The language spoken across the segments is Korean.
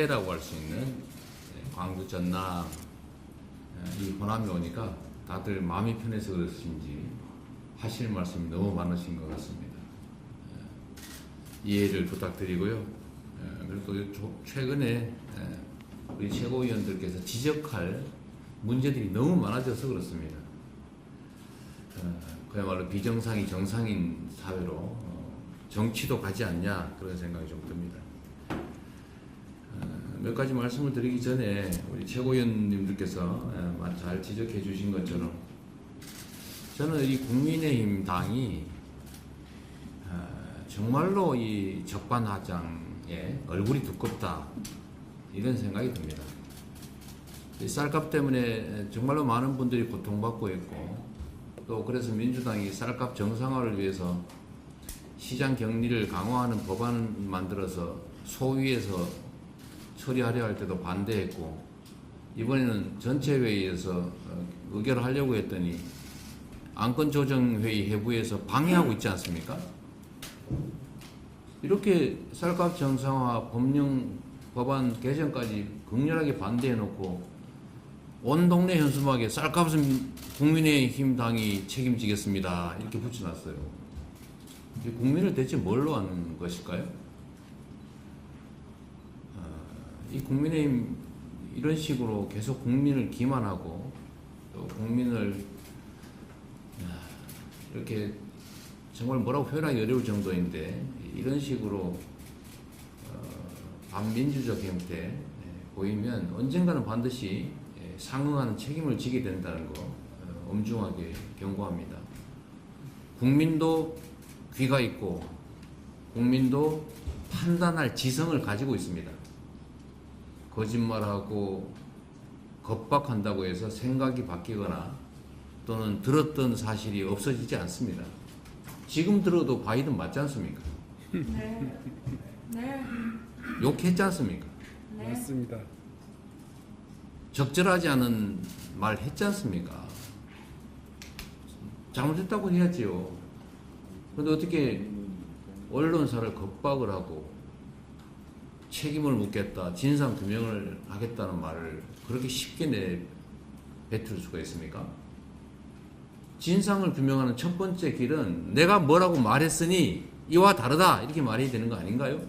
폐라고 할 수 있는 광주 전남 이 호남에 오니까 다들 마음이 편해서 그렇습인지 하실 말씀이 너무 많으신 것 같습니다. 이해를 부탁드리고요. 그리고 또 최근에 우리 최고위원들께서 지적할 문제들이 너무 많아져서 그렇습니다. 그야말로 비정상이 정상인 사회로 정치도 가지 않냐 그런 생각이 좀 듭니다. 몇 가지 말씀을 드리기 전에 우리 최고위원님들께서 잘 지적해 주신 것처럼 저는 이 국민의힘 당이 정말로 이 적반하장에 얼굴이 두껍다 이런 생각이 듭니다. 이 쌀값 때문에 정말로 많은 분들이 고통받고 있고 또 그래서 민주당이 쌀값 정상화를 위해서 시장 격리를 강화하는 법안을 만들어서 소위에서 처리하려 할 때도 반대했고 이번에는 전체 회의에서 의결하려고 했더니 안건조정회의 해부에서 방해하고 있지 않습니까? 이렇게 쌀값 정상화 법령 법안 개정까지 극렬하게 반대해놓고 온 동네 현수막에 쌀값은 국민의힘 당이 책임지겠습니다 이렇게 붙여놨어요. 국민을 대체 뭘로 하는 것일까요? 이 국민의힘 이런 식으로 계속 국민을 기만하고 또 국민을 이렇게 정말 뭐라고 표현하기 어려울 정도인데 이런 식으로 반민주적 형태 보이면 언젠가는 반드시 상응하는 책임을 지게 된다는 거 엄중하게 경고합니다. 국민도 귀가 있고 국민도 판단할 지성을 가지고 있습니다. 거짓말하고 겁박한다고 해서 생각이 바뀌거나 또는 들었던 사실이 없어지지 않습니다. 지금 들어도 바이든 맞지 않습니까? 네. 네. 욕했지 않습니까? 네. 맞습니다. 적절하지 않은 말 했지 않습니까? 잘못했다고 해야지요. 그런데 어떻게 언론사를 겁박을 하고 책임을 묻겠다, 진상 규명을 하겠다는 말을 그렇게 쉽게 내뱉을 수가 있습니까? 진상을 규명하는 첫 번째 길은 내가 뭐라고 말했으니 이와 다르다 이렇게 말해야 되는 거 아닌가요?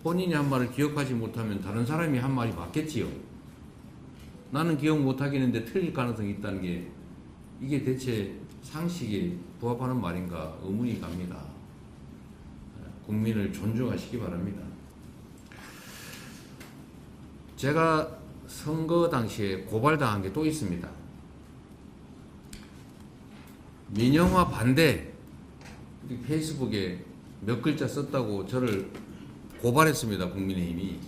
본인이 한 말을 기억하지 못하면 다른 사람이 한 말이 맞겠지요. 나는 기억 못하겠는데 틀릴 가능성이 있다는 게 이게 대체 상식에 부합하는 말인가 의문이 갑니다. 국민을 존중하시기 바랍니다. 제가 선거 당시에 고발당한 게 또 있습니다. 민영화 반대 페이스북에 몇 글자 썼다고 저를 고발했습니다. 국민의힘이.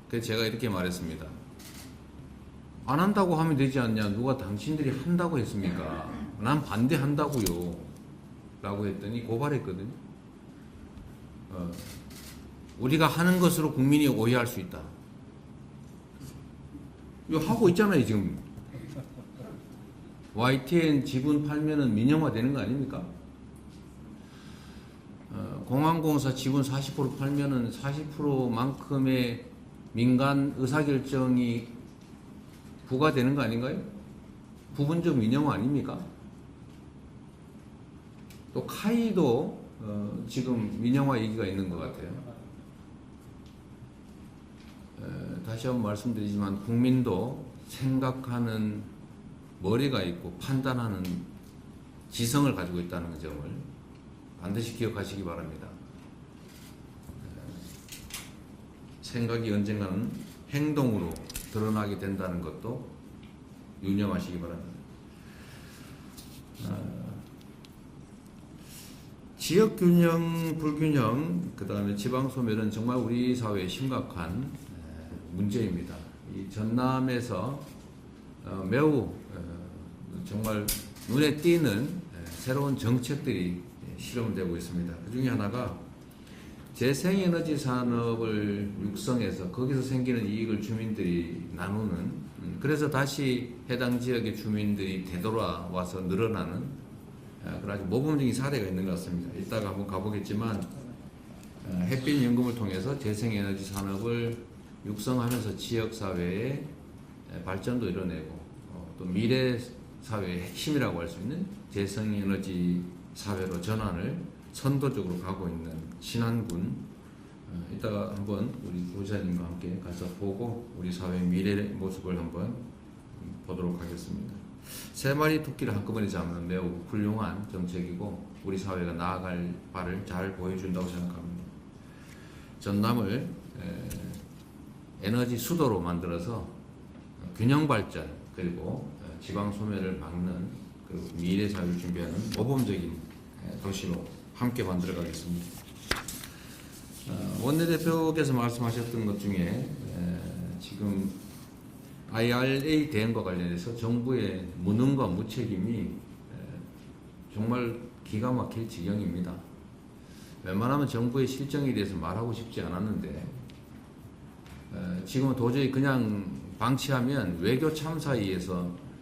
그래서 제가 이렇게 말했습니다. 안 한다고 하면 되지 않냐. 누가 당신들이 한다고 했습니까? 난 반대한다고요. 라고 했더니 고발했거든요. 우리가 하는 것으로 국민이 오해할 수 있다. 이거 하고 있잖아요 지금. YTN 지분 팔면은 민영화 되는 거 아닙니까? 공항공사 지분 40% 팔면은 40%만큼의 민간 의사결정이 부과되는 거 아닌가요? 부분적 민영화 아닙니까? 또 카이도 지금 민영화 얘기가 있는 것 같아요. 다시 한번 말씀드리지만 국민도 생각하는 머리가 있고 판단하는 지성을 가지고 있다는 점을 반드시 기억하시기 바랍니다. 생각이 언젠가는 행동으로 드러나게 된다는 것도 유념하시기 바랍니다. 지역균형, 불균형, 그 다음에 지방소멸은 정말 우리 사회에 심각한 문제입니다. 이 전남에서 매우 정말 눈에 띄는 새로운 정책들이 실험되고 있습니다. 그 중에 하나가 재생에너지 산업을 육성해서 거기서 생기는 이익을 주민들이 나누는, 그래서 다시 해당 지역의 주민들이 되돌아와서 늘어나는 그런 아주 모범적인 사례가 있는 것 같습니다. 이따가 한번 가보겠지만 햇빛연금을 통해서 재생에너지 산업을 육성하면서 지역사회의 발전도 이뤄내고 또 미래 사회의 핵심이라고 할 수 있는 재생에너지 사회로 전환을 선도적으로 가고 있는 신안군. 이따가 한번 우리 부장님과 함께 가서 보고 우리 사회의 미래의 모습을 한번 보도록 하겠습니다. 세 마리 토끼를 한꺼번에 잡는 매우 훌륭한 정책이고 우리 사회가 나아갈 바를 잘 보여준다고 생각합니다. 전남을 에너지 수도로 만들어서 균형 발전 그리고 지방 소멸을 막는 그리고 미래 사회를 준비하는 모범적인 도시로 함께 만들어 가겠습니다. 원내대표께서 말씀하셨던 것 중에 지금 IRA 대응과 관련해서 정부의 무능과 무책임이 정말 기가 막힐 지경입니다. 웬만하면 정부의 실정에 대해서 말하고 싶지 않았는데 지금은 도저히 그냥 방치하면 외교 참사에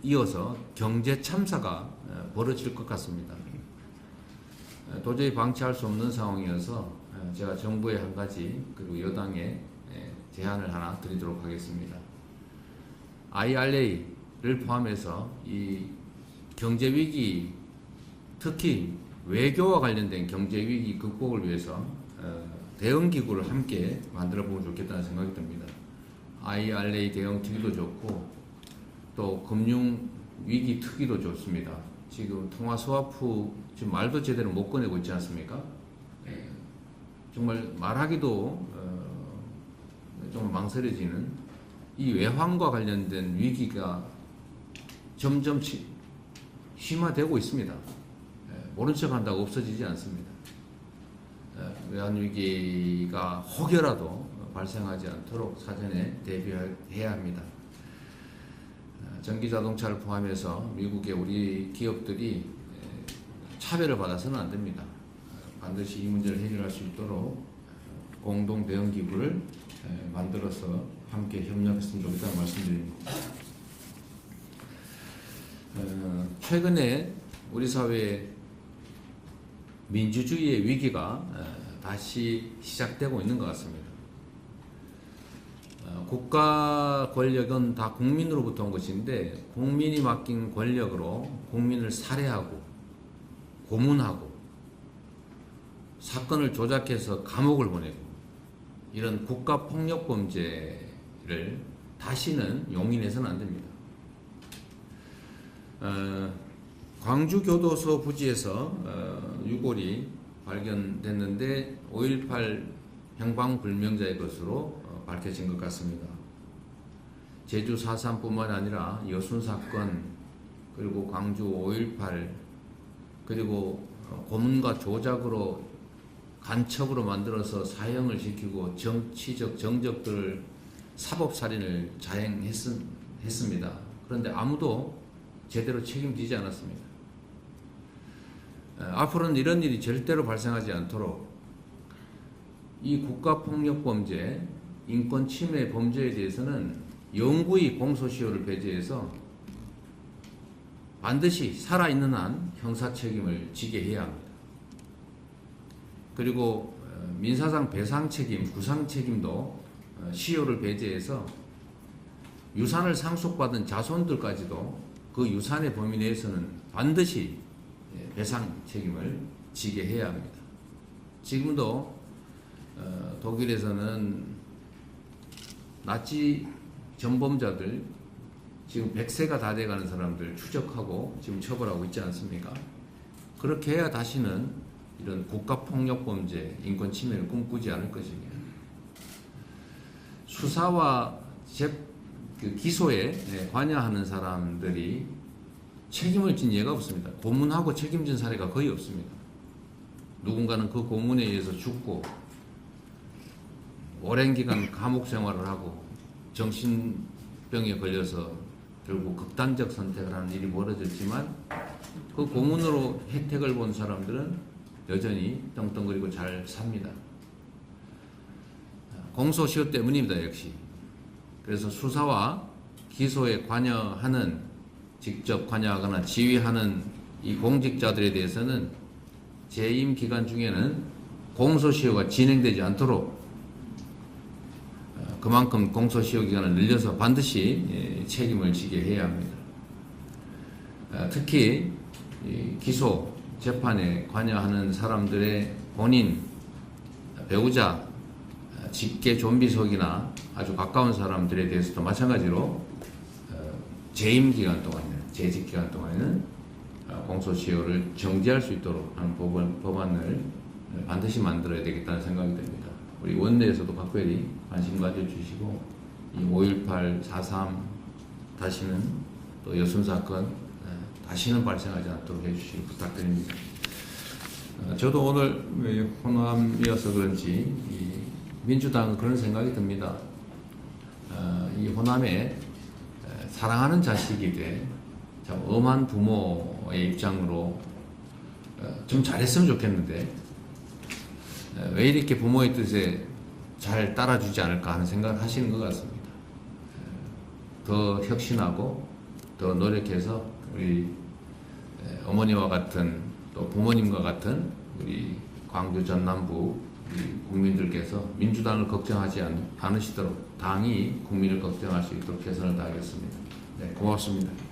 이어서 경제 참사가 벌어질 것 같습니다. 도저히 방치할 수 없는 상황이어서 제가 정부에 한 가지 그리고 여당에 제안을 하나 드리도록 하겠습니다. IRA를 포함해서 이 경제위기, 특히 외교와 관련된 경제위기 극복을 위해서 대응기구를 함께 만들어 보면 좋겠다는 생각이 듭니다. IRA 대응 특위도 좋고 또 금융위기 특위도 좋습니다. 지금 통화스와프 지금 말도 제대로 못 꺼내고 있지 않습니까? 정말 말하기도 좀 망설여지는 이 외환과 관련된 위기가 점점 심화되고 있습니다. 모른 척 한다고 없어지지 않습니다. 외환 위기가 혹여라도 발생하지 않도록 사전에 대비해야 합니다. 전기 자동차를 포함해서 미국의 우리 기업들이 차별을 받아서는 안 됩니다. 반드시 이 문제를 해결할 수 있도록 공동 대응 기구를 만들어서 함께 협력했으면 좋겠다는 말씀드립니다. 최근에 우리 사회에 민주주의의 위기가 다시 시작되고 있는 것 같습니다. 국가 권력은 다 국민으로부터 온 것인데 국민이 맡긴 권력으로 국민을 살해하고 고문하고 사건을 조작해서 감옥을 보내고 이런 국가폭력범죄를 다시는 용인해서는 안 됩니다. 광주교도소 부지에서 유골이 발견됐는데 5.18 행방불명자의 것으로 밝혀진 것 같습니다. 제주 4.3뿐만 아니라 여순 사건 그리고 광주 5.18 그리고 고문과 조작으로 간첩으로 만들어서 사형을 시키고 정치적 정적들을 사법살인을 자행했습니다. 그런데 아무도 제대로 책임지지 않았습니다. 앞으로는 이런 일이 절대로 발생하지 않도록 이 국가폭력범죄, 인권침해 범죄에 대해서는 영구히 공소시효를 배제해서 반드시 살아있는 한 형사책임을 지게 해야 합니다. 그리고 민사상 배상책임, 구상책임도 시효를 배제해서 유산을 상속받은 자손들까지도 그 유산의 범위 내에서는 반드시 배상 책임을 지게 해야 합니다. 지금도 독일에서는 나치 전범자들 지금 100세가 다 돼가는 사람들 추적하고 지금 처벌하고 있지 않습니까? 그렇게 해야 다시는 이런 국가폭력범죄, 인권침해를 꿈꾸지 않을 것입니다. 수사와 기소에 관여하는 사람들이 책임을 진 예가 없습니다. 고문하고 책임진 사례가 거의 없습니다. 누군가는 그 고문에 의해서 죽고 오랜 기간 감옥 생활을 하고 정신병에 걸려서 결국 극단적 선택을 하는 일이 벌어졌지만 그 고문으로 혜택을 본 사람들은 여전히 떵떵거리고 잘 삽니다. 공소시효 때문입니다. 역시. 그래서 수사와 기소에 관여하는 직접 관여하거나 지휘하는 이 공직자들에 대해서는 재임 기간 중에는 공소시효가 진행되지 않도록 그만큼 공소시효 기간을 늘려서 반드시 책임을 지게 해야 합니다. 특히 기소 재판에 관여하는 사람들의 본인, 배우자, 직계 좀비속이나 아주 가까운 사람들에 대해서도 마찬가지로 재임 기간 동안에는, 재직 기간 동안에는 공소시효를 정지할 수 있도록 하는 법안을 반드시 만들어야 되겠다는 생각이 듭니다. 우리 원내에서도 각별히 관심 가져주시고 이 5.18, 4.3 다시는 또 여순 사건 다시는 발생하지 않도록 해주시기 부탁드립니다. 저도 오늘 호남이어서 그런지 민주당은 그런 생각이 듭니다. 이 호남에 사랑하는 자식이 돼 참 엄한 부모의 입장으로 좀 잘했으면 좋겠는데 왜 이렇게 부모의 뜻에 잘 따라주지 않을까 하는 생각을 하시는 것 같습니다. 더 혁신하고 더 노력해서 우리 어머니와 같은 또 부모님과 같은 우리 광주 전남부 우리 국민들께서 민주당을 걱정하지 않으시도록 당이 국민을 걱정할 수 있도록 최선을 다하겠습니다. 네, 고맙습니다.